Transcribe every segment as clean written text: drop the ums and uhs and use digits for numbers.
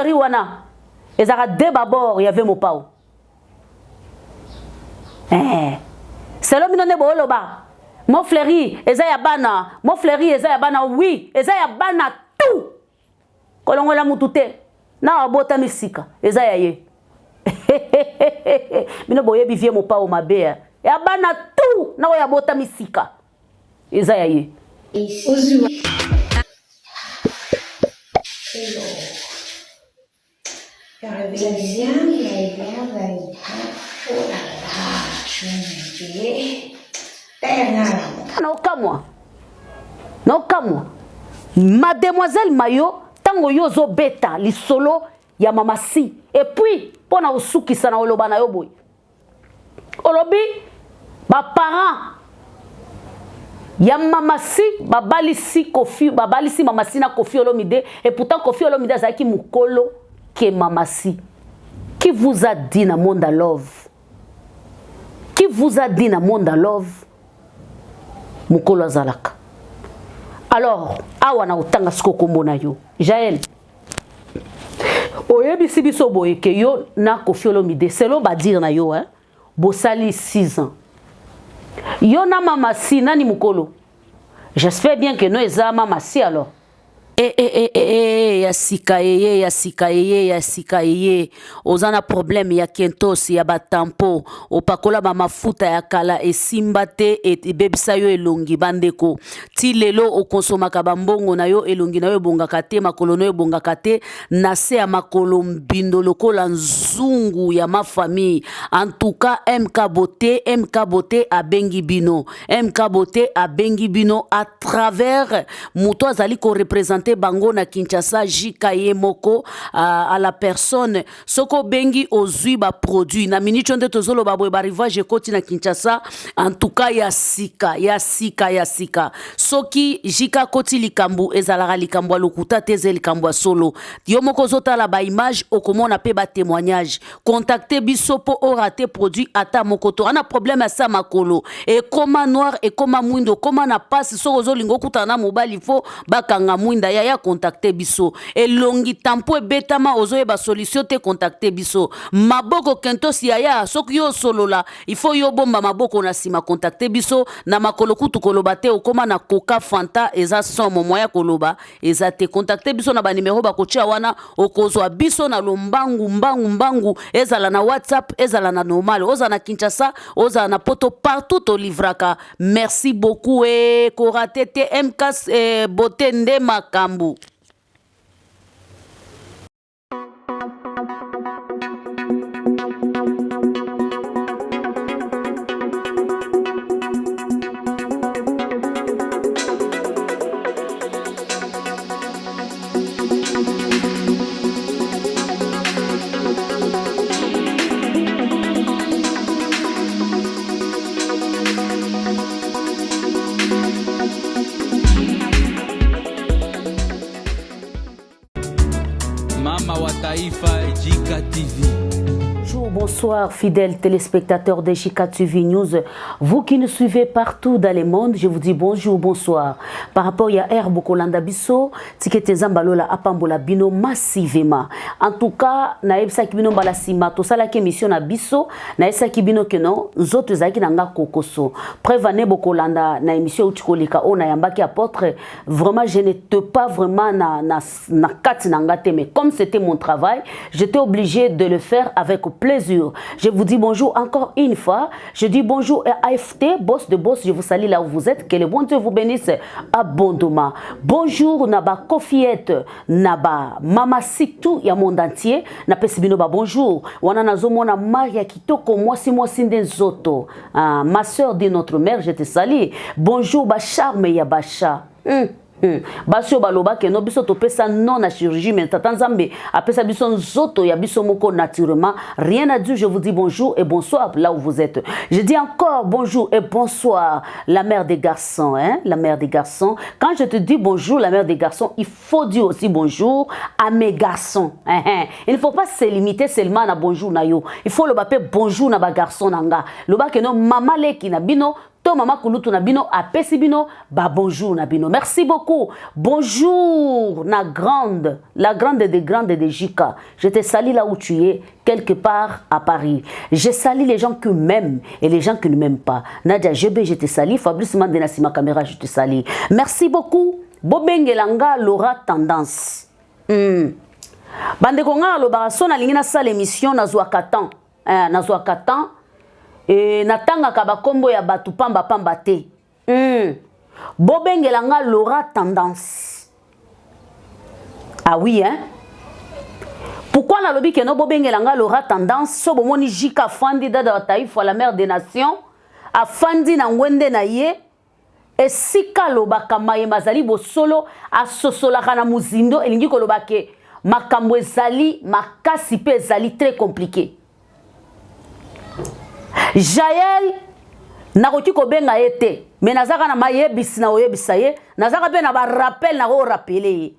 fleurie wana ezaka débabord il y avait mon pao c'est l'homme non ebo loba mon fleurie eza ya bana mon fleurie eza ya bana oui eza ya bana tout kolongola mutute na abota misika eza ya ye bino boyebi vie mon pao mabe ya bana tout na ya bota misika eza ya ye Non, comme Mademoiselle Mayo, tango yozo beta, li solo, ya mamasi. Et puis, pona osuki sana oloba na yo boy. Olobi, ba parents, ya mamasi, babalisi kofi, babalisi mamasi na Kofi Olomide. Et pourtant, Kofi Olomide azaki mukolo ke mamasi. Qui vous a dit na monde love? Qui vous a dit na monde love? Mukolo azalaka. Alors, awana utanga siko kombo na yo. Jaël. Oyebisi biso boye ke yo na Kofi Olomide. Selon ba dire na yo, hein. Bosali 6 ans. Yo na mamasi nani mukolo? J'espère bien que no eza mamasi alors. Yasika ozana problème ya kentos ya batampo opakola ba mafuta ya kala esimbate et bebisa yo elongi bandeko ti lelo okonsomaka bambongo na yo elongi na yo bongaka te makolo na yo bongaka te na se ya makolo mbindo lokola nzungu ya ma famille en tout cas MK Beauté abengi bino à travers muto azali ko représenter bango na Kinshasa jikaye moko à la personne soko bengi ozui ba produit na minute nde tozolo ba boy ba rivage koti na Kinshasa en tout cas ya sika soki jika koti likambu ezalaka likambu lokuta teze likambu solo yo moko zota la ba image okomona pe ba témoignage contacter biso po orater produit ata moko to ana problème sa makolo et comment noir et comment mwindo comment na passe soko zo lingo kutana mobali fo bakanga mwinda ya contacter biso elongi tampo ebetama ozoye ba solution te contacter biso maboko kentos ya soki yo solola il faut yo bomba maboko na sima contacter biso na makolo kutu koloba te okoma na Coca Fanta eza somo moya koloba eza te contacter biso na ba numéro ba kotia wana okozwa biso na lombangu ezala na WhatsApp ezala na normal oza na Kinshasa oza na poto partout to livraka merci beaucoup et koratete MK Beauté nde makambu. Mama wa Taifa Jika TV. Bonsoir fidèles téléspectateurs de Jika TV News, vous qui nous suivez partout dans le monde, je vous dis bonjour, bonsoir. Par rapport à Herbo Kolanda Bisso, tikete zambalola apambola bino massivement. En tout cas, na ebsa ki bino bala sima to sala ke mission na biso, na esa ki bino keno, zote zaki nanga kokoso. Prévane Bokolanda na émission utikolika ona yambaki apôtre, vraiment je n'étais pas vraiment na kat nanga te, mais comme c'était mon travail, j'étais obligé de le faire avec plaisir. Je vous dis bonjour encore une fois. Je dis bonjour à AFT, boss de boss. Je vous salue là où vous êtes. Que le bon Dieu vous bénisse abondamment. Bonjour Naba Kofiette, Naba Mama Sitou, ya monde entier. Na pesibino ba bonjour. Wana nazo mona Maria Kitoko, moi sinde zoto. Ma soeur de notre mère, je te salue. Bonjour ba charme ya bacha. Basio baloba ke no biso to pesa non na chirurgie mais tata Nzambe apesa biso nzoto ya biso moko naturellement rien à dire. Je vous dis bonjour et bonsoir là où vous êtes. Je dis encore bonjour et bonsoir la mère des garçons, hein, la mère des garçons. Quand je te dis bonjour la mère des garçons, il faut dire aussi bonjour à mes garçons, il ne faut pas se limiter seulement à bonjour na yo, il faut le baper bonjour na ba garçon nanga le ba ke no mama leki na bino to mama kulutu na bino apesi bino ba bonjour na bino. Merci beaucoup. Bonjour la grande des grandes de Jika. Je te salue là où tu es, quelque part à Paris. Je salue les gens qui m'aiment et les gens qui ne m'aiment pas. Nadia Jebe, je te salue. Fabrice Mandena Sima Caméra, je te salue. Merci beaucoup. Bobengelanga Laura Tendance. Bande konga lo baraso na lingina sa l'émission na Zouakatan. Na Zouakatan. Et natanga kaba kombo ya batu pamba pamba te. Bobengelanga Laura Tendance. Ah oui, hein? Pourquoi na lobi ke no bobengelanga Laura Tendance? So bomoni Jika Fandi dada Taïfa la mère des nations. A Fandi na ngwende na ye. Et sika lobaka maye mazali bo solo a sosolaka na muzindo elingi ko lobake makambo ezali makasi pe ezali très compliqué. Jaël nakoki ko benga ete mais nazaka na mayebisi na oyebisa ye nazaka pe na ba rappel na ko rappeler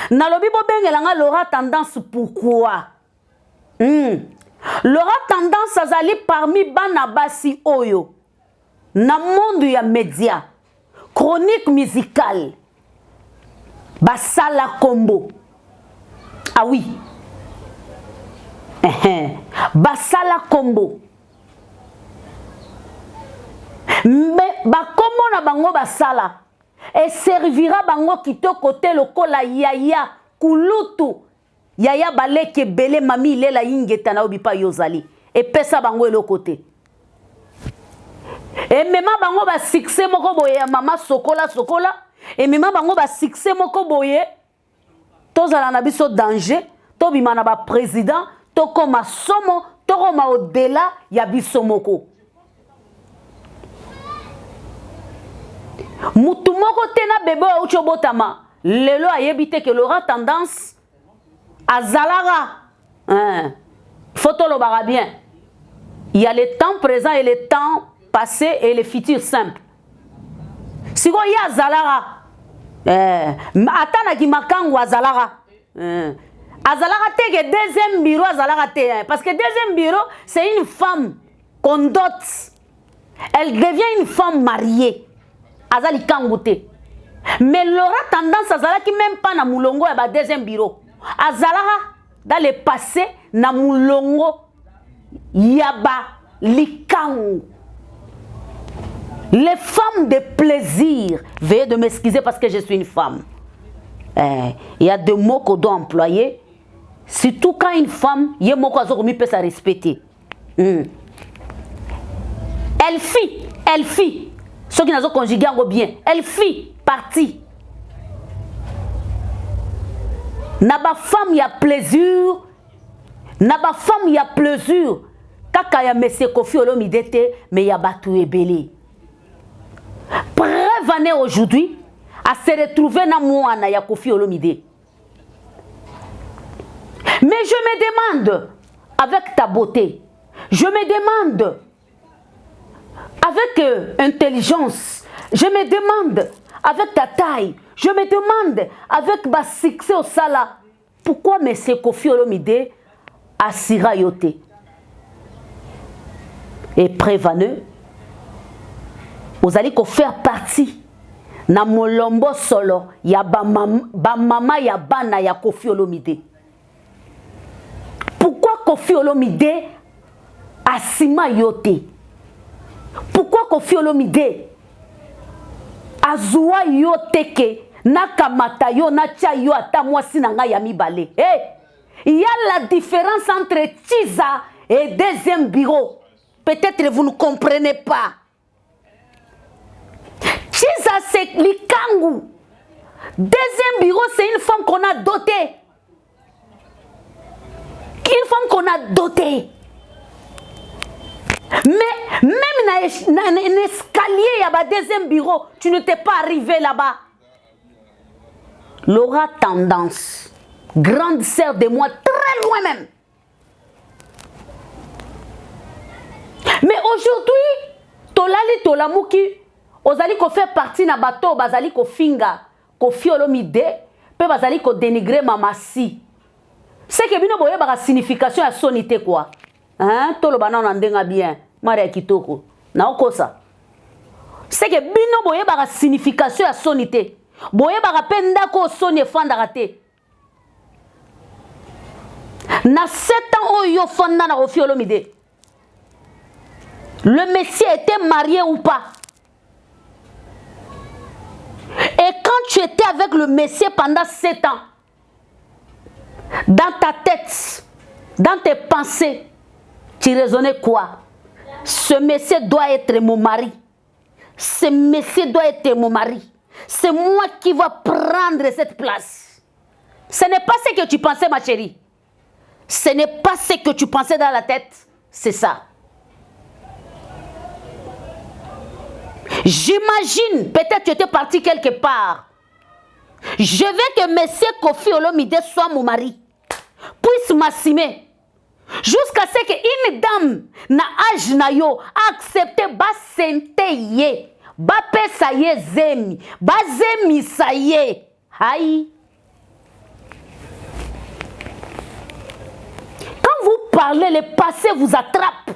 na lobi bo bengelanga Laura Tendance. Pourquoi Laura Tendance azali parmi bana basi oyo na monde ya média chronique musicale basala combo. Ah oui, basala combo. Mais bakombo na bango basala et servira bango kito côté lokola yaya kulutu yaya baleke belé mami lela ingeta na obipa yozali et pesa bango elo côté. Et même bango ba succès moko boye ya mama sokola et même bango ba succès moko boye tozala na biso danger to bimana ba président to koma somo to koma au-delà ya biso moko. Mutu moko tena bebe o chobotama lelo ayebite que Laura Tendance azalara photo lo bara bien. Il y a le temps présent et le temps passé et le futur simple. Si vous y a Zalara, attends qui makangu Zalara. Azalara te que deuxième bureau Zalara te parce que deuxième bureau c'est une femme qu'on dote. Elle devient une femme mariée. Azali kangoute. Mais Laura Tendance Azala qui même pas na mulongo ya ba deuxième bureau. Azalara dans le passé na mulongo yaba likangu. Les femmes de plaisir, veuillez de m'excuser parce que je suis une femme. Il y a des mots qu'on doit employer. Surtout quand une femme, il y a des mots qu'on peut se respecter. Elle fit. Ceux qui n'ont conjugué bien. Elle fit partie. Naba femme, il y a plaisir. Naba femme, il y a plaisir. Kaka ya Monsieur Kofi Olomide te, mais il y a Batou Ebele. Prévenez aujourd'hui à se retrouver dans Mouana ya Kofi Olomide. Mais je me demande, avec ta beauté, je me demande, avec intelligence, je me demande, avec ta taille, je me demande, avec ma succès au Sala, pourquoi M. Kofi Olomide a Sira Yote? Et prévenez, vous allez faire partie na molombo solo ya ba mama ya bana ya Kofi Olomide. Pourquoi Kofi Olomide asima yote? Pourquoi Kofi Olomide azua yote ke nakamata yo na tia yo ata mwasi na nga ya mibale? Il y a la différence entre Chiza et deuxième bureau. Peut-être vous ne comprenez pas. Chiza c'est Likangu. Deuxième bureau, c'est une femme qu'on a dotée. Une femme qu'on a dotée. Mais même dans un escalier, il y a un deuxième bureau, tu ne t'es pas arrivé là-bas. Laura Tendance, grande sœur de moi, très loin même. Mais aujourd'hui, Tolali Tolamuki, Ozali ko fait partie na bateau, bazali ko finga, ko fiolomide, pe bazali ko dénigrer mamasi. C'est que bino boye ba signification ya sonité quoi. Hein? Tolo bana on ndenga bien. Maria Kitoko. Na okosa. c'est que bino boye ba signification ya sonité boye ba penda ko soni fandaka te na 7 ans oyo fanda na Koffi Olomide le Messie était marié ou pas. Et quand tu étais avec le Messie pendant 7 ans, dans ta tête, dans tes pensées, tu raisonnais quoi? Ce Messie doit être mon mari. Ce Messie doit être mon mari. C'est moi qui va prendre cette place. Ce n'est pas ce que tu pensais, ma chérie. Ce n'est pas ce que tu pensais dans la tête. C'est ça. J'imagine, peut-être tu étais parti quelque part. Je veux que Messie Koffi Olomide soit mon mari. Puisse m'assumer. Jusqu'à ce qu'une dame na âge na yo accepte ba sente ye. Ba pesa ye zemi. Ba zemi sa ye. Aïe. Quand vous parlez, le passé vous attrape.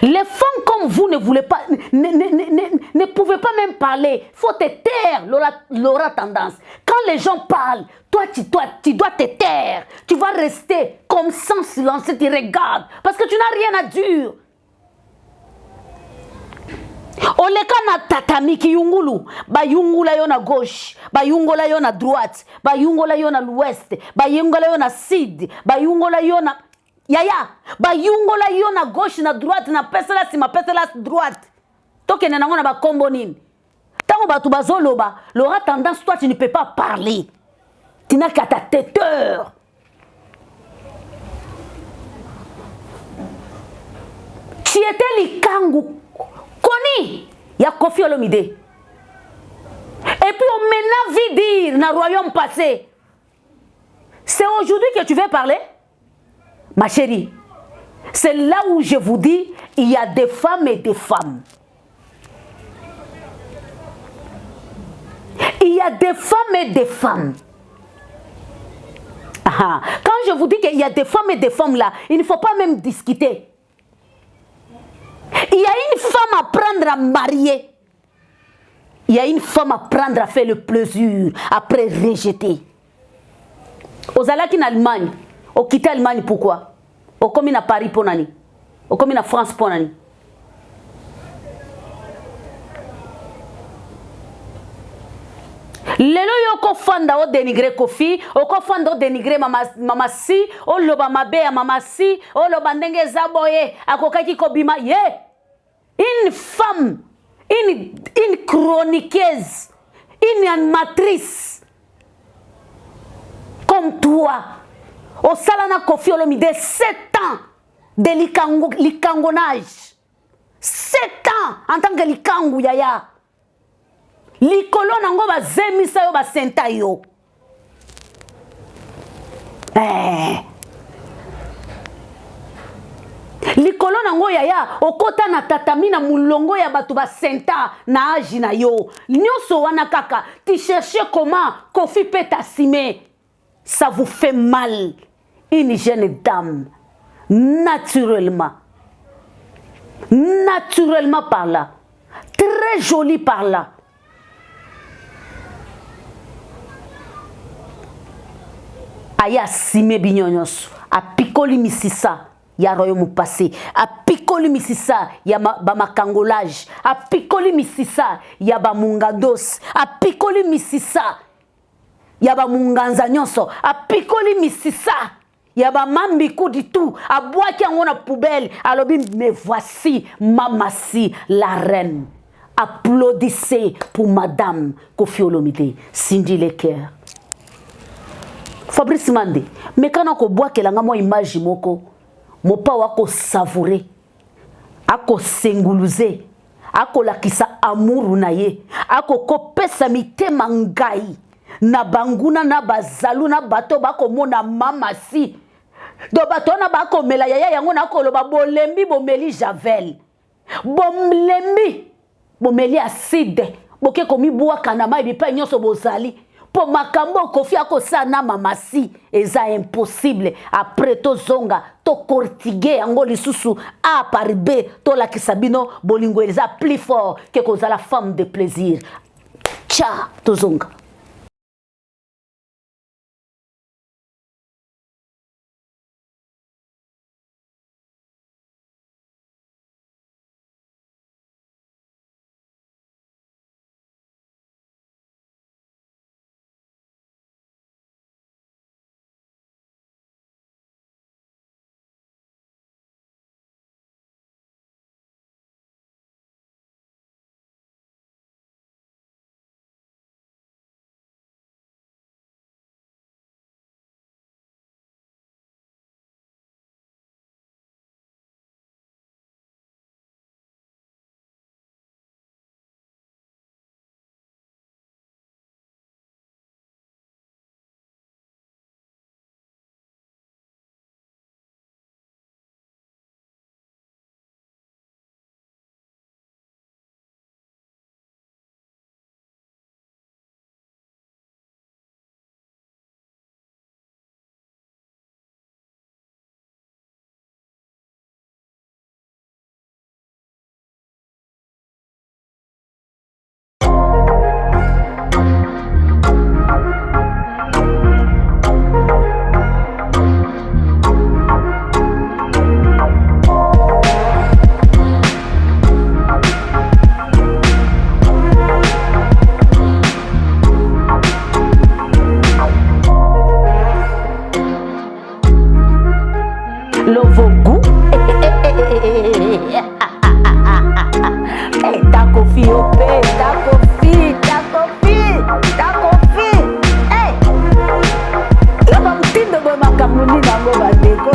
Les femmes comme vous ne voulez pas, ne pouvez pas même parler. Il faut te taire, l'aura tendance. Quand les gens parlent, toi tu dois te taire. Tu vas rester comme sans silence, tu regardes. Parce que tu n'as rien à dire. Oleka na tatami ki yungulu, ba yungula yo na gauche, ba yungula yo na droite, ba yungula yo na l'ouest, ba yungula yo na sud, ba yungula yo na Yaya, ba yungola yo na gauche na droite na pesela sima pesela droite. Toke na nango na ba kombo nini. Tango ba tu bazoloba, l'aura tendance toi tu ne peux pas parler. Tu n'as qu'à ta têteur. Tu étais likangu koni ya Koffi Olomide. Et puis on maintenant vit dire na royaume passé. C'est aujourd'hui que tu veux parler? Ma chérie, c'est là où je vous dis, il y a des femmes et des femmes. Il y a des femmes et des femmes. Ah, quand je vous dis qu'il y a des femmes et des femmes là, il ne faut pas même discuter. Il y a une femme à prendre à marier. Il y a une femme à prendre à faire le plaisir, après rejeter. Aux Alaki en Allemagne, au quitter l'Allemagne, pourquoi? Au commis à Paris pour nani? Au commis à France pour nani? Lelo yoko fanda o dénigrer Koffi, oko fanda o dénigrer mama si, o loba mabe ya mama si, o loba ndenge zaboye, akokaki kobima ye. Une femme, une chroniqueuse, une animatrice comme toi. Au Salana Koffi Olomide, 7 ans de likangonnage. 7 ans en tant que likangu yaya. Likolo nango ba zemisa yo ba senta yo. Likolo nango yaya, okota na tatami na mulongo ya batu ba senta na âge na yo. Nyoso wana kaka, tu cherches comment Koffi peut t'assumer. Ça vous fait mal. Une jeune dame, naturellement par là, très jolie par là. Aya sime bignonyos, a picoli misisa, ya royaume passé, a picoli misisa, ya bamakangolage, a picoli misisa, ya bamungandos, a picoli misisa, ya bamunganza nyonso, a picoli misisa. Yaba mambi du tout, a bois qui en a poubelle, alors me voici, mamassi, la reine. Applaudissez pour Madame Koffi Olomide, Cindy Leker. Fabrice Mande, mais quand on boit que la moi image moko, mon pa wako savourer, ako senguluze, ako lakisa amour naye, ako kopesa mitema ngai, na banguna na bazalu na bato bako mona mama si. Do bato na bako mela yaya yango na koloba bolembi bomeli javel. Bolembi bomeli acide. Boke komi bua kanama ebipa nyonso bozali. pour makambo kofia ko sana mamasi eza impossible après to zonga to cortiguer yango lisusu a par B to la kisabino bolingo eza plus fort que koza la femme de plaisir cha to zonga. Lovogu ta kofi ope ta kofi hey lava mtindo bo makamuni nango bandeko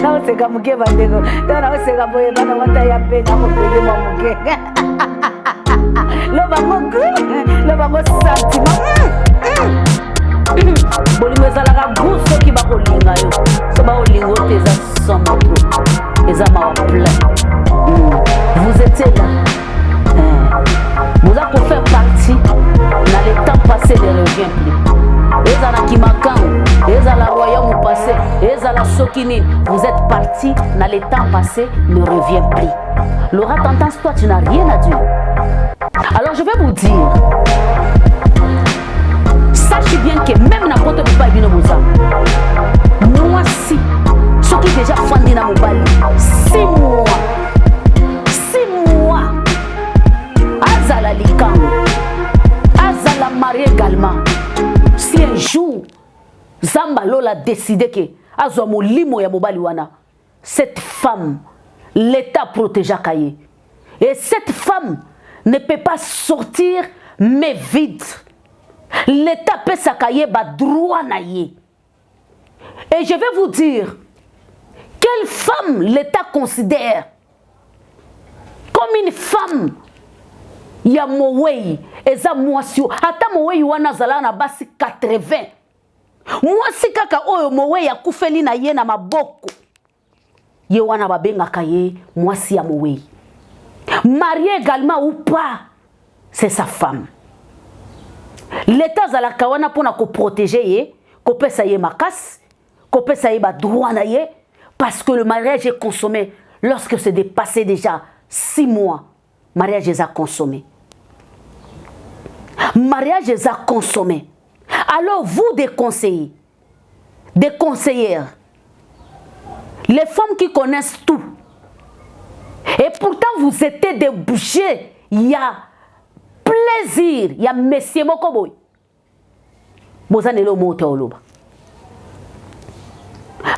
na useka muke bandeko na useka boye bana wata ya pena ko pele mamuke lova mo sentiment bolingo ezalaka gusto ki bakolinga yo so baolinga ote eza somo pro eza mawa plein. Vous étiez là, vous avez fait partie dans les temps passés ne revient plus. Ezala Kimakan, ezala royaume passé, ezala Sokinin, vous êtes partis dans les temps passés ne revient plus. Laura, t'entends toi, tu n'as rien à dire. Alors je vais vous dire. Sachez bien que même n'importe qui pas bien moza. Moi si, ceux qui déjà fondé dans mon bali, 6 mois, Azala Likan, Azala marié également. Si un jour, Zambalo a décidé que Azomo limo ya mobali wana, cette femme, l'État protégea Kaye. Et cette femme ne peut pas sortir mais vide. L'État peut s'accailler bas droit naïe. Et je vais vous dire, quelle femme l'État considère comme une femme? Ya mowei, eza mwasio, ata mowei wana zala na basi 80. Mwasi kaka oyo mowei ya kufeli na ye na maboko. Ye wana babenga kaye mwasi ya mowei. Marié également ou pas, c'est sa femme. L'État zalaka wana pona ko protéger ye, ko pesa ye makas, ko pesa ye ba droit na ye, parce que le mariage est consommé lorsque c'est dépassé déjà 6 mois. Mariage est à consommer. Mariage est à consommer. Alors vous des conseillers, des conseillères, les femmes qui connaissent tout, et pourtant vous étiez des bouchers, il y a plaisir, il y a Messie Mokoboy.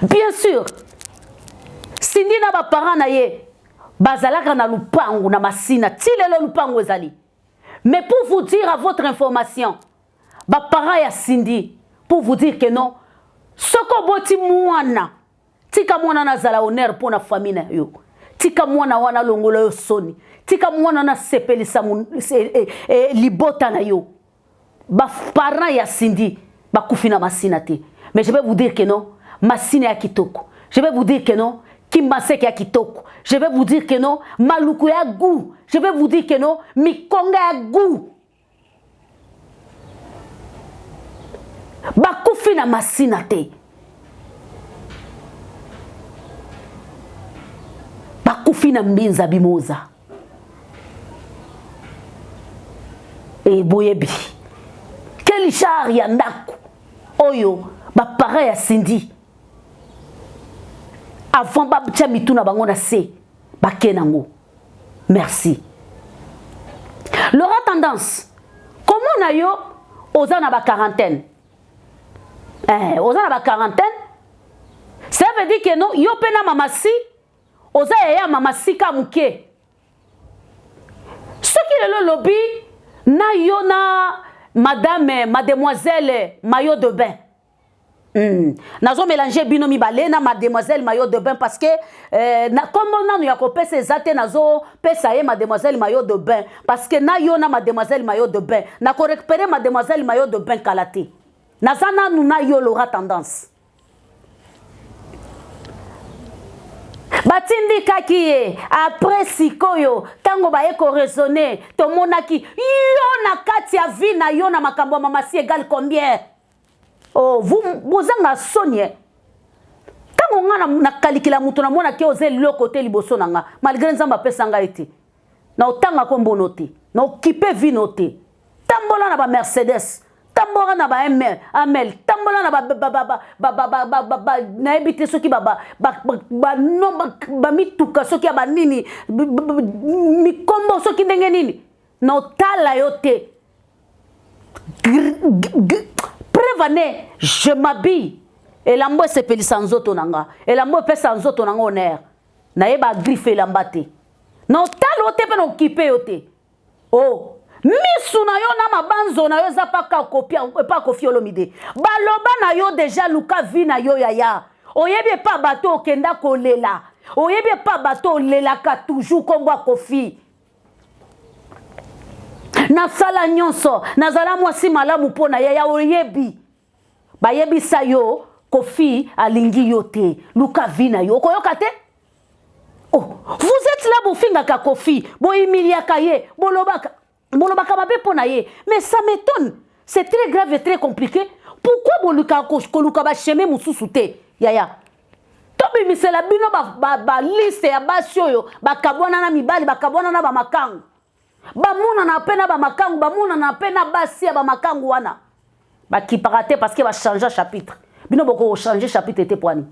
Bien sûr, si ni na ba parents na ye, bazalaka na lupangu na masina, tilelo lupangu ezali. Mais pour vous dire à votre information, ba parents ya Cindy, pour vous dire que non, soko boti mwana, tika mwana na zala honneur pour na famille na yo. Tika mwana wana longola yo soni. Tika mwana na sepelisa libota na yo. Ba parents ya Cindy, ba kufina masina te. Mais je vais vous dire que non, masina ya kitoko. Je vais vous dire que non, Kimbasek ya kitoko. Je vais vous dire que non, maluku ya goût. Je vais vous dire que non, mikonga ya goût. bakufi na masina te bakufi na mbinza bimoza e boyebi quel char ya ndako oyo bapara ya Cindy avant batia mituna bango na se bakenango. Merci. L'aura tendance comment na yo oza na ba quarantaine oza na ba quarantaine ça veut dire que non yo pena mamasi oza ya mamasi ka muke ce qui le lobby na yo na madame mademoiselle maillot de bain. Nazo mélanger binomi balé na mademoiselle maillot de bain parce que comme on a copé ces athées nazo pesa ye mademoiselle maillot de bain parce que na yo na mademoiselle maillot de bain na ko récupérer mademoiselle maillot de bain kalaté nazana nous na yo l'aura tendance batindi kaki après sikoyo tango ba eko raisonner to monaki yo na kati ya vie na yo na makambo mamasi égal combien. Oh, vous en soigné. Quand on a calculé la mouton, on a qui osé le côté liboso nanga. Malgré nzamba pesanga été. Na otanga kombo noté. Na occupé vie noté. Tambola na ba Mercedes. Tambola na ba Amel. Tambola na ba na ebité soki ba non ba mituka soki ba nini mi kombo soki ndenge nini. Na otala yote. Prévenez, je m'habille. Et la moi c'est peli sans auto nanga. Et la moi pèse sans auto nanga honneur. Na yeba griffe l'ambate. Na talo te pe na occupé yote. Oh, misu na yo na mabanzo na yo za pa ka copia pa Koffi Olomide. Baloba na yo déjà luka vi na yo yaya. Oyebi pa bato okenda kolela. Oyebi pa bato lela ka toujours kombo Koffi. Na sala nyonso nazala mwasi malamu pona ya oyebi bayebi sayo Koffi alingi yote luka vina yo koyoka te. Oh, vous êtes là pour finga ka Koffi bo imilia kaye bolobaka mabe pona ye mais ça m'étonne, c'est très grave et très compliqué. Pourquoi boluka koluka ba chemin mususu te yaya tobi misela bino ba liste ya basio yo bakabwana na mibali bakabwana na ba makangu bamuna na pena ba makangu bamuna na pena basia ba makangu wana ba qui paraté parce que va changer chapitre bino boko changer chapitre était poani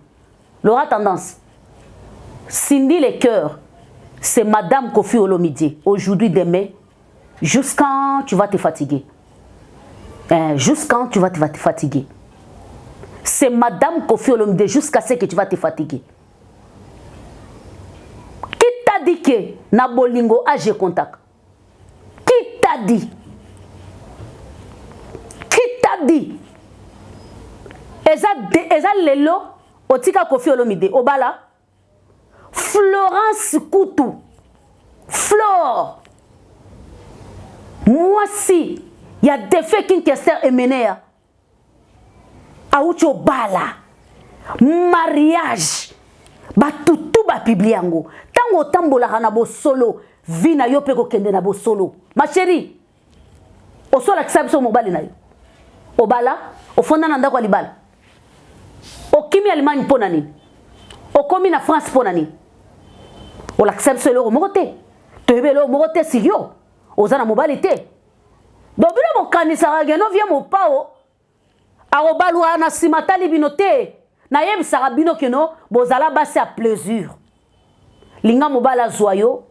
l'aura tendance Cindy les cœurs c'est madame Koffi Olomide aujourd'hui demain jusqu'à tu vas te fatiguer jusqu'à tu vas te fatiguer c'est madame Koffi Olomide jusqu'à ce que tu vas te fatiguer. Qui t'a dit que na bolingo a j'ai contact? Qui t'a dit? Qui t'a dit? Eza lelo otika Koffi Olomide obala Florence Koutou Flore moi si y a des faits qui sont émenés a ucho bala mariage batutu ba pibliango tango tambola kana bo solo vina yo pe ko kende na bo solo ma chérie o sola kisabso mobali na yo obala o fonda na ndako libala o kimi Allemagne pona nini o komi na France pona nini o la kisabso lo mokote to yebelo mokote sigyo ozana mobali te dobilo mo kanisa rageno vie mo pao arobalwa na simatali binote na yeb sarabino keno bozala basi à plaisir linga mobala zoyo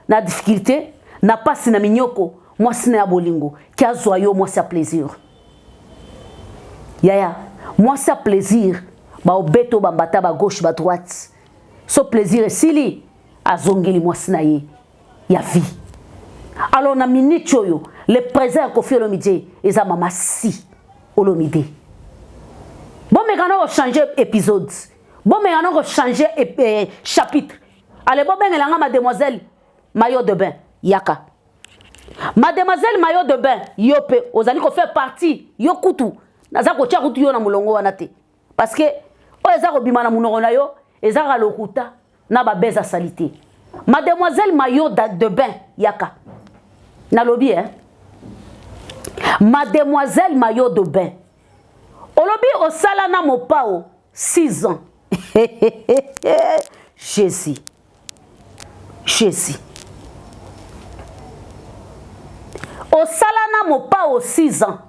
na difficulté na pasi na minyoko moi sina ya bolingo kia zoyo moi c'est à plaisir yaya moi c'est à plaisir ba obeto bambata ba gauche ba droite so plaisir esili azongeli moi sina ye ya vie. Alors na minute choyo le présent Koffi Olomide eza mama si Olomide. Bon mais quand on changer épisode, bon mais quand on changer chapitre. Allez bon ben elanga mademoiselle maillot de bain yaka. Mademoiselle maillot de bain yope ozali ko faire partie yo kutu. Naza ko tia kutu yo na mulongo wana te. Parce que o eza ko bima na munoko na yo eza ka lokuta na ba beza salité. Mademoiselle maillot de bain yaka. Na lobby hein. Mademoiselle maillot de bain. Olobi au salana mopao 6 ans. Jésus. Au salana mopao 6 ans.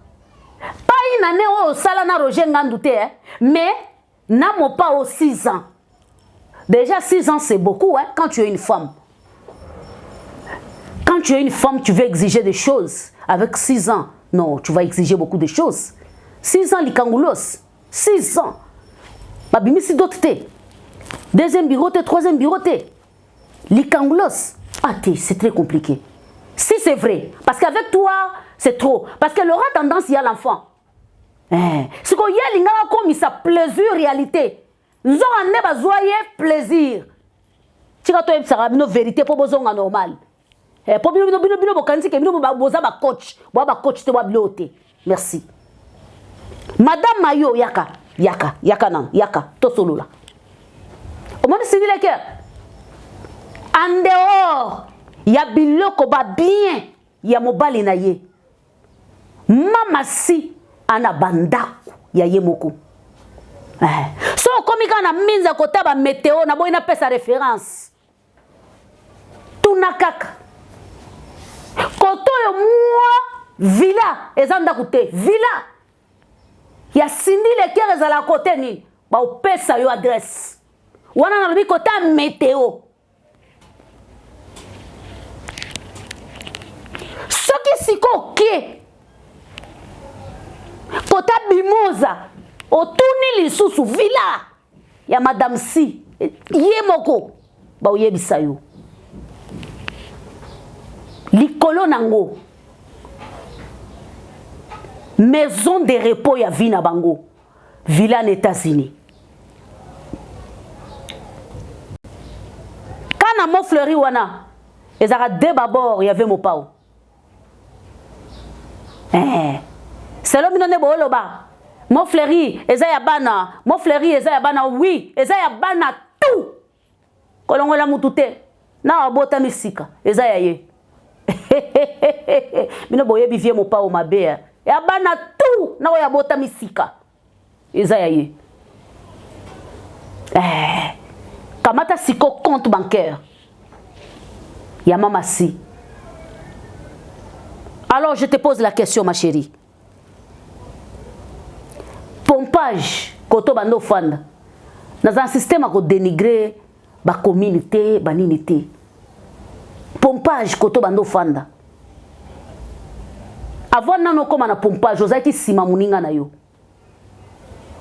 Pas une année au salana Roger Ngandouté, mais na mopao 6 ans. Déjà 6 ans c'est beaucoup hein, quand tu es une femme. Quand tu es une femme, tu veux exiger des choses. Avec 6 ans, non, tu vas exiger beaucoup de choses. 6 ans, likangoulos. 6 ans. Babimisi d'autres. Deuxième bureau, troisième bureau. Likangoulos. Ah, c'est très compliqué. Si c'est vrai, parce qu'avec toi, c'est trop. Parce qu'elle aura tendance, il y a l'enfant. Ce qu'on y a, il y a comme ça, plaisir, réalité. Nous avons besoin de plaisir. Tu as une vérité pour besoin normal. Merci. Madame Mayo, yaka, to solola. Au moins, c'est dit que en dehors, il y a biloko ba bien, il y a mobali na ye. Mama si ana bandaku ya ye moko. So comme quand na minza kota ba météo na boy na pesa référence. Tunakaka. Koto yo moi villa ezanda kute villa. Ya sindi le kere za la côté ni ba pesa yo adresse. Wana na lobi kota météo. Soki siko ke kota bimoza otuni lisusu villa ya madame si ye moko ba oyebisa yo likolo nango maison de repos ya vie na bango villa en États-Unis kana mo fleuri wana ezaka debabord ya ve mopao c'est l'homme qui est là. Mon fleuri, ezaya bana. Mon fleuri, ezaya bana. Oui, ezaya bana tout. Kolongo la mutute. Na abota misika. Ezaya ye. Mino boye bivie mo pa o mabea. Ya bana tout. Na oya bota misika. Ezaya ye. Kamata siko compte bancaire. Ya mama si. Alors je te pose la question ma chérie. Pompage koto bando fanda. Dans un système à dénigrer ba communauté, ba ninité. Pompage koto bando fanda. Avant nano koma na pompage ozaki sima muninga na yo.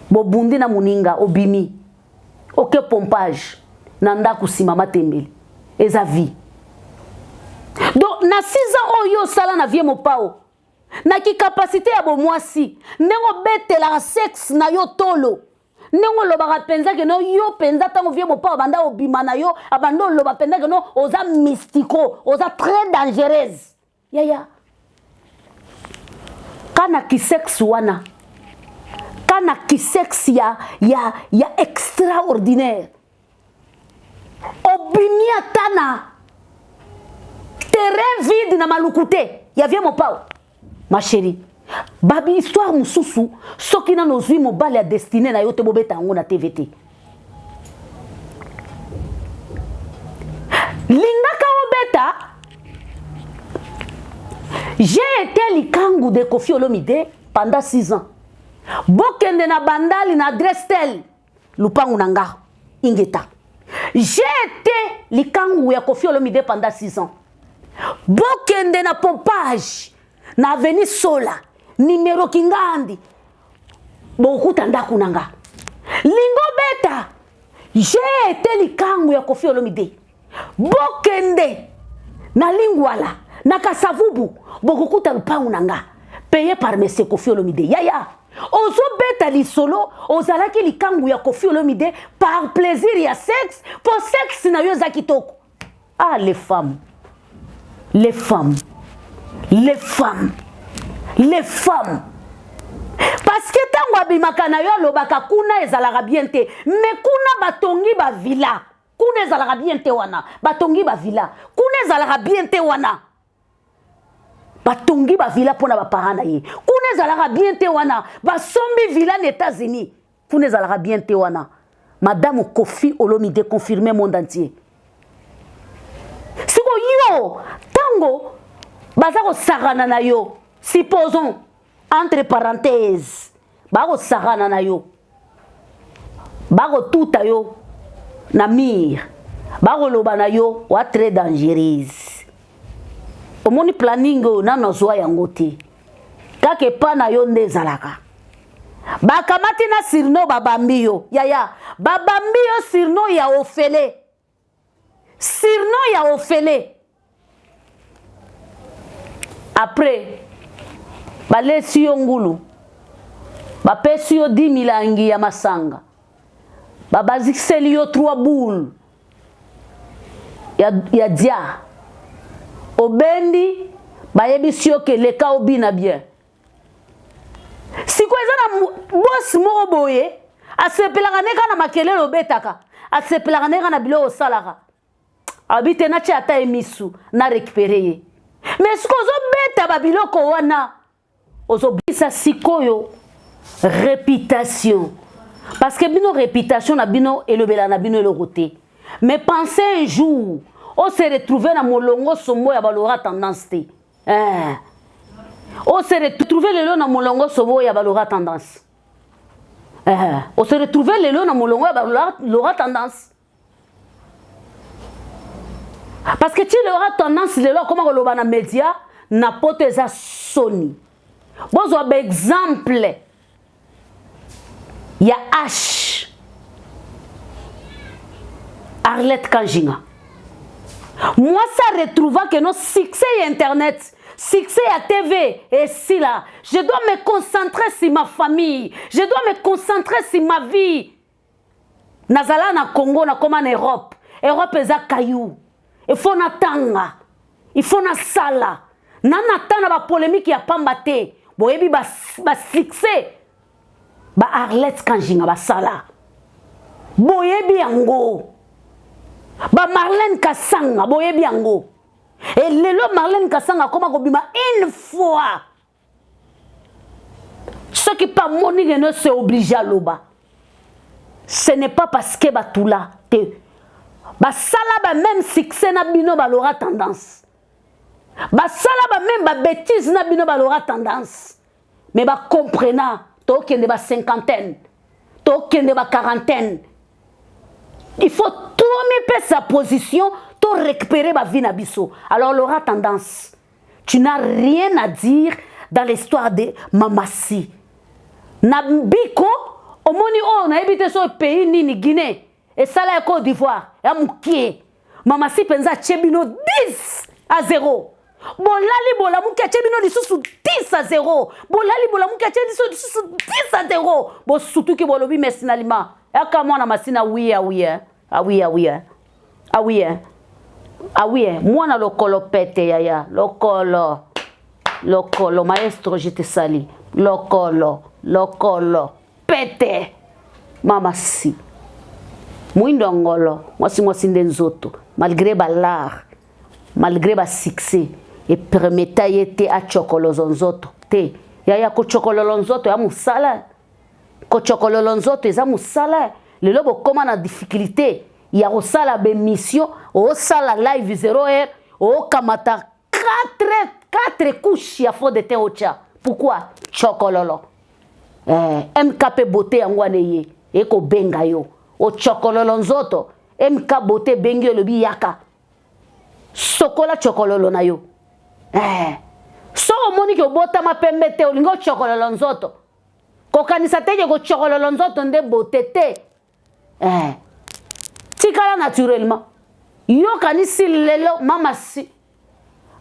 Bo bundi na muninga obimi. Oke pompage nanda kusima matembeli. Eza vie. Donc na 6 ans oyo sala na vie mopao. Na ki capacité ya bo mwasi. Nengo betela sexe na yo tolo. Nengo loba penza ke no yo penza tango vie mopao banda obima na yo abando loba penza ke no oza mystico, oza très dangereuse. Ya. Kana ki sexe wana. Kana ki sexe ya extraordinaire. Obimia tana. Terrain vide na malukute. Ya vie mopao. Ma chérie, babi histoire mususu, soki na nozui mobali ya destiné na yo te bobeta yango na TVT. Lingaka obeta, j'ai été likangu de Koffi Olomide pendant 6 ans. Bokende na bandali na adresse tel, lupangu nanga, ingeta. J'ai été likangu ya Koffi Olomide pendant 6 ans. Bokende na pompage. Na veni sola numéro kingandi bokuta ndaku nanga lingo beta j'ai été likangu ya Koffi Olomide bokende na lingwala na kasavubu bokuta lupangu nanga payé par monsieur Koffi Olomide yaya ozo beta lisolo ozalaki likangu ya Koffi Olomide par plaisir ya sexe pour sexe na yo za kitoko. Ah les femmes parce que tango abimaka na yo lobaka kuna ezalaka bien te mais kuna batongi ba villa kuna ezalaka bien te wana batongi ba villa kuna ezalaka bien te wana batongi ba villa pona ba parents na ye kuna ezalaka bien te wana basombi villa na États-Unis kuna ezalaka bien te wana Madame Kofi Olomide confirmé monde entier siko yo tango baza ko sarana na yo supposons entre parenthèses bako sarana na yo bako tuta yo na mir bako loba na yo wa très dangereuse omoni planning na nozwa yango te kake pa na yo nde ezalaka bakamati na sirno babambi yo yaya babambi yo sirno ya ofele sirno ya ofele après balesi yo ngulu bapesi yo 10 milangi ya masanga babazikiseli yo 3 boules ya dia obendi bayebisi yo ke leka obina bien siko eza na boss moko boye asepelaka neka na makelele obetaka asepelaka neka na biloko osalaka abite na tia ata emisu na récupérer ye mais siko ozobeta babiloko wana ozobisa sikoyo réputation parce que bino réputation na bino elobela na bino eloko te mais pensez un jour on se retrouver na molongo sombo ya balora tendance te on se retrouver lelo na molongo sombo ya balora tendance on se retrouver lelo na molongo ya balora tendance parce que tu l'auras tendance lelo comment koloba na média na poto eza soni bozwa ba exemple ya H Arlette Kanjinga moi ça retrouva que nos succès internet succès à TV et si là je dois me concentrer sur ma famille je dois me concentrer sur ma vie nazala na Congo na comme en Europe eza caillou il faut na tanga il faut na sala nana tana ba polémique ya pamba te boyebi ba succès ba Arlette Kanjinga ba sala boyebi yango ba Marlène Kasanga boyebi yango et lelo Marlène Kasanga koma kobima une fois ce qui pas moni ne se oblige à loba ce n'est pas parce que batula te ba sala ba même succès na bino ba lora tendance ba sala ba même ba bêtise na bino ba lora tendance mais ba comprena to kende ba cinquantaine to kende ba quarantaine il faut tourner sa position to récupérer ba vie na biso alors l'aura tendance tu n'as rien à dire dans l'histoire de Mamassi na biko omoni o na ebite so pays nini Guinée et ça la Côte d'Ivoire ya mukie Mamassi penza chebino 10-0 bolali bola mukie chebino lisusu 10-0 bolali bola mukie chebino lisusu 10-0 bo surtout que bolobi mercinalement ya kama na masina oui mwana lokolo pete yaya lokolo maestro je te sali lokolo pete Mamassi muindo ngolo mwasi nde nzoto malgré ba l'art malgré ba succès et permetta yete a chokolozo nzoto te yaya ko chokololo nzoto ya musala ko chokololo nzoto eza musala lelo bokoma na difficulté ya kosala bémission osala live 0h okamata 4 couches ya fond de teint ocha pourquoi chokololo MKP beauté yango aneye eko benga yo o chokololo nzoto MK beauté bengi yo lobi yaka sokola chokololo na yo so omoni ke obotama pembe te olingo chokololo nzoto kokanisa te ko chokololo nzoto nde beauté te tikala naturellement yo kanisi lelo Mamassi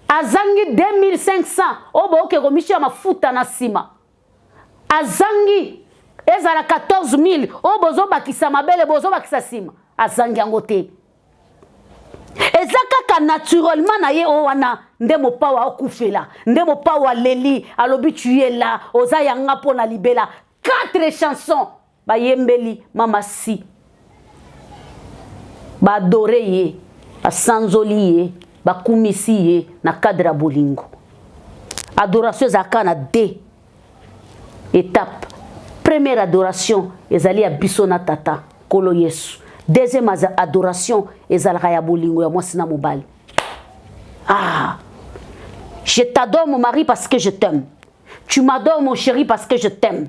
azangi 2500 obo ke komishia mafuta na sima azangi ezala 14000 obozo bakisa mabele bozo bakisa sima azangi yango te ezakaka naturellement na ye o wana nde mopawa okufela nde mopawa leli alobi tuyela oza yanga pona libela 4 chansons bayembeli Mamassi badore ye basanzoli ye bakumisi ye na cadre bolingo adoration ezalaka na deux étapes. Première adoration ezali ya biso na tata kolo Yesu. Deuxième adoration ezalaka ya bolingo ya mwasi na mobali. Ah, je t'adore mon mari parce que je t'aime. Tu m'adores mon chéri parce que je t'aime.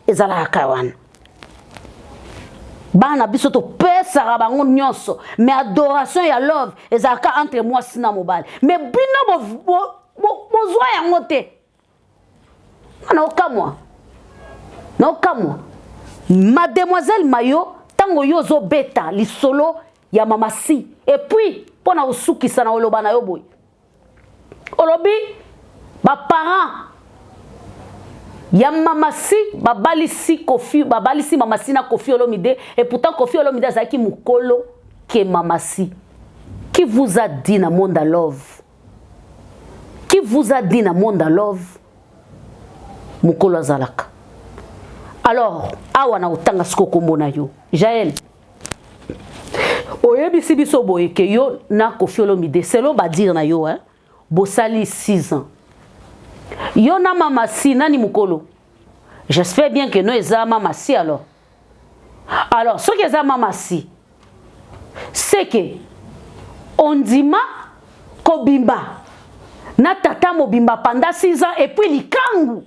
Ezalaka wana. Bana biso to pesa bango nyonso, mais adoration ya love ezalaka entre mwasi na mobali. Mais bino bozwa yango te. Na okamwa. Na okamwa. Mademoiselle Mayo tango yozo beta lisolo ya mamasi. Et puis pona osukisa na oloba na yo boy. Olobi ba parents ya mamasi babalisi Kofi babalisi mamasi na Kofi Olomide et pourtant Kofi Olomide azaki mukolo ke mamasi. Qui vous a dit na monde à love? Qui vous a dit na monde à love? Mukolo azalaka. Alors, awa na utanga siko kombo na yo. Jaël. Oyebisi biso boye ke yo na Kofi Olomide selon ba dire na yo hein. Bosali 6 ans. Yo na mamasi nani mukolo? J'espère bien que nous eza mamasi alors. Alors, ce que eza mamasi, c'est que on dima kobimba na tata mobimba pendant 6 ans et puis likangu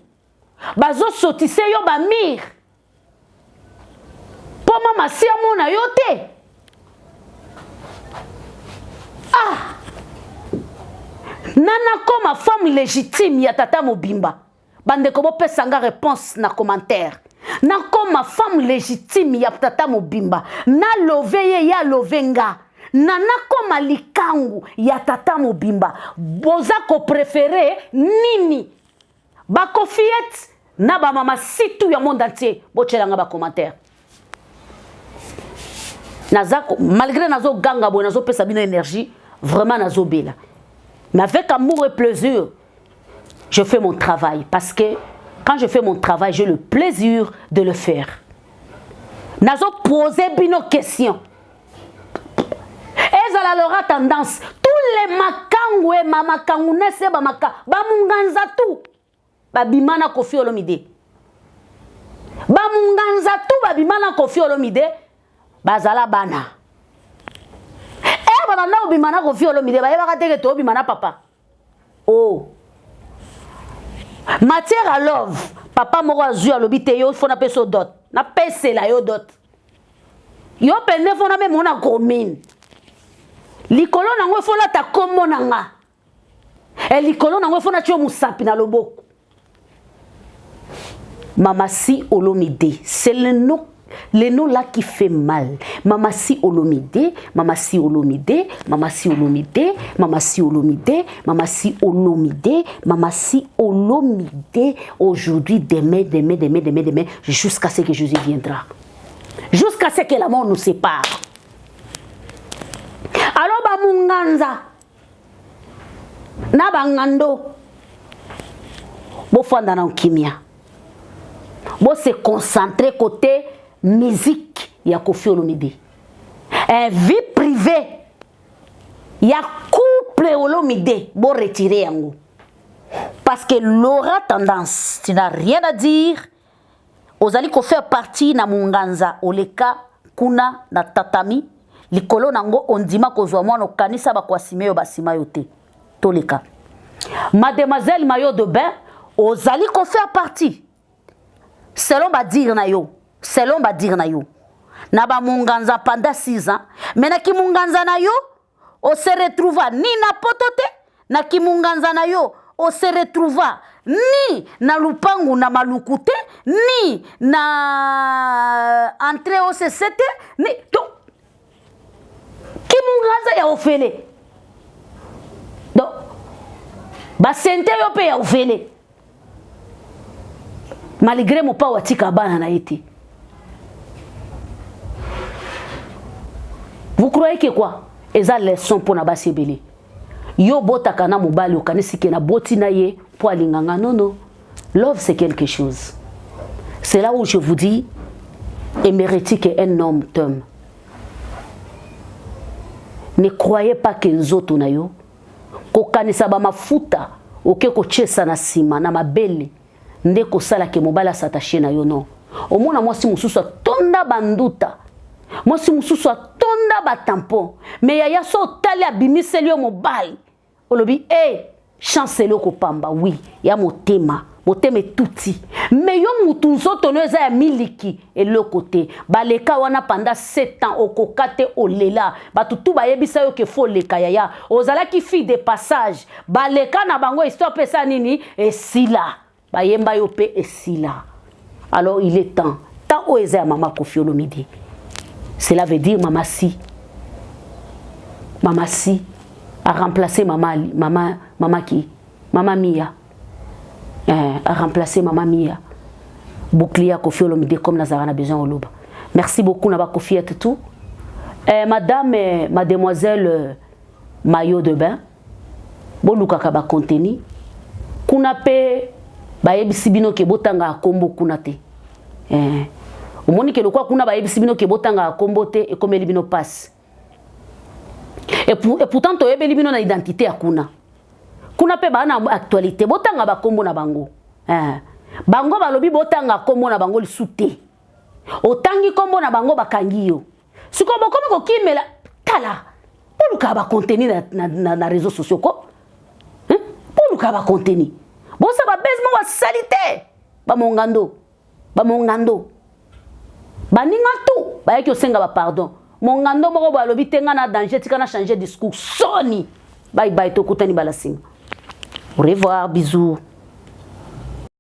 bazo sotise yo ba mir. Po mamasi amona yo te. Ah! Nana comme femme légitime ya tata mobimba. Bande kobo pesanga réponse na commentaire. Na comme femme légitime ya tata mobimba. Na loveye ya lovenga. Nana comme likangu ya tata mobimba. Boza ko préféré nini? Ba kofiet na ba mama situ ya monde entier. Bochelanga ba commentaire. Nazako malgré nazo ganga bo nazo pesa bino énergie, vraiment nazo bela. Mais avec amour et plaisir, je fais mon travail. Parce que quand je fais mon travail, j'ai le plaisir de le faire. Nazo poser bino questions. Et ça aura tendance. Tous les makangwe, mamakangunese, bamaka, bamunganza tout. Babimana Kofi Olomide. Bamunganza tout, babimana Kofi Olomide. Bazala bana. Bana obimana Kofi Olomide ba yeba teke to obimana papa. Oh. Matière à love. Papa moko azui alobite yo fona peso dot. Na pese la yo dot. Yo pene fona me mona commune. Likolo nango fona ta kombo nanga. E likolo nango fona tio musapi na loboko. Mamasi Olomide, c'est le nom là qui fait mal. Mamasi Olomide, Mamasi Olomide, Mamasi Olomide, Mamasi Olomide, Mamasi Olomide, Mamasi Olomide. Aujourd'hui, demain, jusqu'à ce que Jésus viendra. Jusqu'à ce que la mort nous sépare. Alors, bamunganza, na bangando, bofanda na kimia. Bo se concentrer côté musique ya Kofi Olomide. Vie privée ya couple Olomide bo retirer yango. Parce que l'aura tendance, tu n'as rien à dire. Ozali ko faire partie na munganza oleka kuna na tatami likolo nango ondima kozwa mwana kanisa ba kwasime yo basima yote. Toleka. Mademoiselle Mayo de Bain ozali ko faire partie. Selon ba dire na yo. Selon ba dire na yo. Na ba munganza pendant 6 ans. Mais na ki munganza na yo, on se retrouva ni na potote, na ki munganza na yo, on se retrouva ni na lupangu na malukute, ni na entrée au CCT, ni to. Ki munganza ya ofele. Donc, ba sente yo pe ya ofele. Malgré mon pas watika bana na été. Vous croyez que quoi? Eza leçon pour na basebele. Yo bota kana mobali okanisi ke na boti na ye pour alinganga. Non non. Love c'est quelque chose. C'est là où je vous dis émérite qu'un homme t'aime. Ne croyez pas que nzoto na yo kokanisa ba mafuta oke ko chesa na sima na mabele nde ko sala ke mobala s'attacher na yo non omona mwasi mususu tonda banduta mwasi mususu tonda ba tampon mais yaya so tali abimiseli yo mobali olobi chancelo ko pamba oui ya motema tuti mais yo mutu nzoto no eza ya miliki le côté baleka wana pendant 7 ans okokate olela batutu bayebisa yo ke fo leka yaya ozala ki fille de passage baleka na bango histoire pesa nini esila bayemba yo pe esila alors il est temps o eza ya mama Koffi Olomide cela veut dire mama si a remplacé mama qui mama Mia a remplacé Maman Mia. Bouclier Koffi Olomide comme Nazarana besoin au lobe. Merci beaucoup Naba Koffi et tout. Madame mademoiselle maillot de bain. Boluka kaba contenu. Kuna pe bayebisi bino ke botanga kombo kuna te. Omoni ke lokwa kuna bayebisi bino ke botanga kombo te e komeli bino passe. Et pourtant to yebeli bino na identité ya kuna. Kuna pe ba na actualité botanga ba kombo na bango bango balobi botanga kombo na bango lisute otangi kombo na bango bakangi yo siko bokomi ko kimela tala poluka ba contenu na réseaux sociaux ko poluka ba contenu bosa ba bezmo wa salite ba mongando baninga tu ba yaki osenga ba pardon mongando moko balobi tenga na danger tika na changer discours soni bye bye to kutani balasima. Au revoir, bisous.